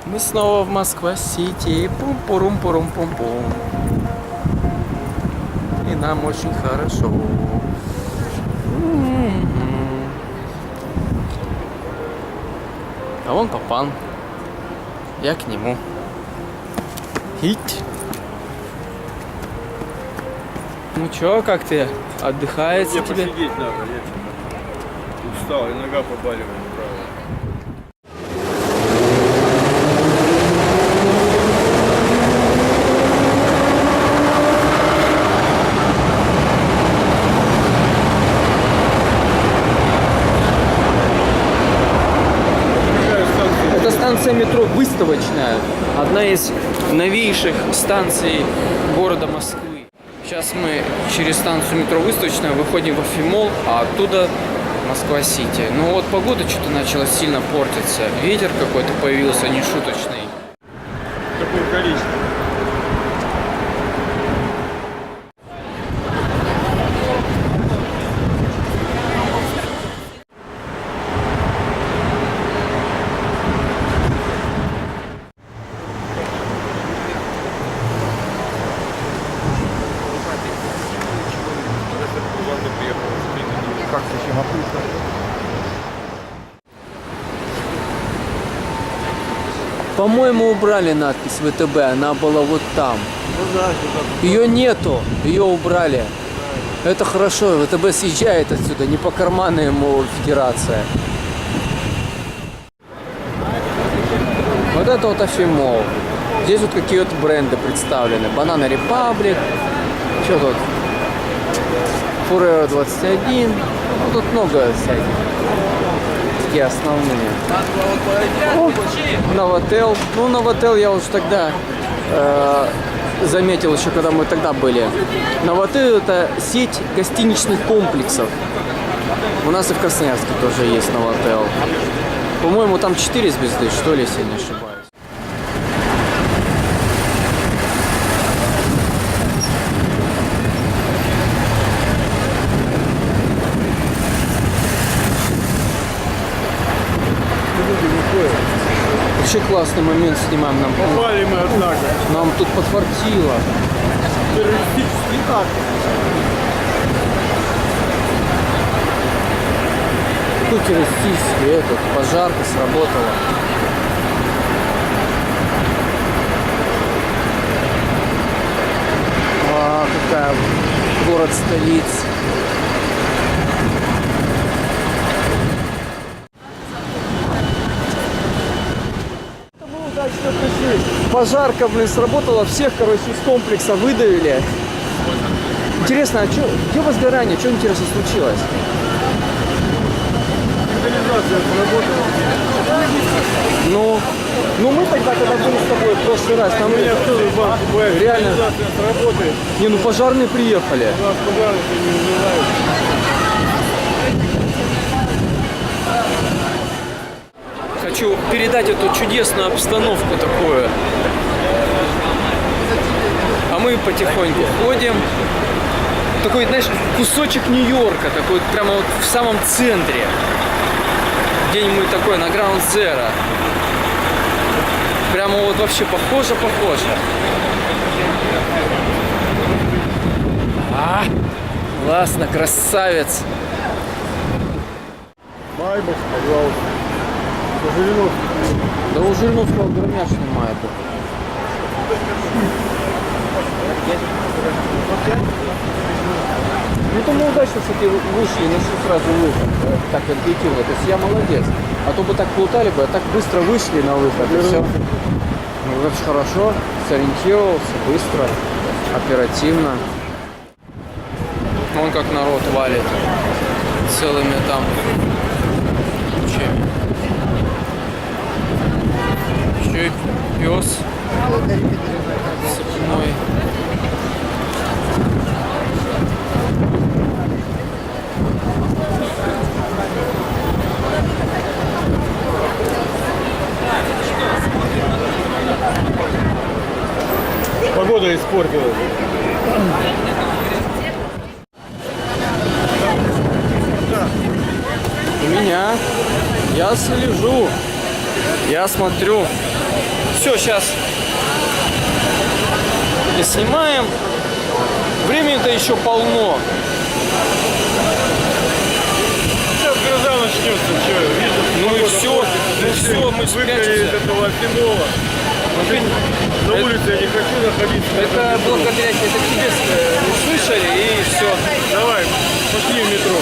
Мы снова в Москва-Сити. Пум-пурум-пурум-пум-пум. И нам очень хорошо. А вон Папан. Я к нему. Хить. Ну чё, как ты? Отдыхается Мне тебе? посидеть надо, я что-то устал, и нога побаливает правая. Это станция метро Выставочная. Одна из новейших станций города Москвы. Сейчас мы через станцию метро Выставочная выходим в Афимолл, а оттуда Москва-Сити. Ну вот погода что-то начала сильно портиться. Ветер какой-то появился нешуточный. Какое количество? Как зачем опрыскать? По-моему, убрали надпись ВТБ, она была вот там. Ну да, сюда. Ее нету, ее убрали. Это хорошо, ВТБ съезжает отсюда, не по карману ему федерация. Вот это вот Афимолл. Здесь вот какие-то бренды представлены. Banana Republic. Что тут? Forever 21. Ну, тут много всяких. Такие основные. О, Новотел. Ну, Новотел я уже тогда заметил, еще когда мы тогда были. Новотел — это сеть гостиничных комплексов. У нас и в Красноярске тоже есть Новотел. По-моему, там 4 звезды, что ли, если я не ошибаюсь. Вообще классный момент снимаем нам. Попали мы, однако. Нам тут подфартило. Террористический акт. Тут террористический, этот, пожарка сработала. А, какая город-столица. Пожарка, блин, сработала, всех, короче, из комплекса выдавили. Интересно, а где возгорание? Что интересно случилось? Сигнализация сработала. Ну мы тогда, когда были с тобой в прошлый раз, там У меня тоже банк бывает. реально. Сигнализация сработает. Не, ну пожарные приехали. У нас пожарники не вызывают. Хочу передать эту чудесную обстановку такую. А мы потихоньку ходим. Такой, знаешь, кусочек Нью-Йорка, такой прямо вот в самом центре. Где-нибудь такой на Ground Zero. Прямо вот вообще похоже. А, классно, красавец. Майбах, пожалуйста. Жириновский. Да у Жириновского громяш снимает. Ну то мы удачно, кстати, вышли, нашли сразу выход. Так интуитивно. То есть я молодец. А то бы так плутали бы, а так быстро вышли на выход. И все. Ну это же хорошо. Сориентировался быстро, оперативно. Вон как народ валит. Целыми там кучами. Еще и пес цепной. Погода испортилась. У меня. Я слежу. Я смотрю. Все, сейчас и снимаем. Времени-то еще полно. Сейчас гроза начнется, что, видишь? Ну и все, мы Выпали спрячемся. из этого фенола. На улице я не хочу находиться. Это благодаря это тебе услышали и все. Давай, пошли в метро.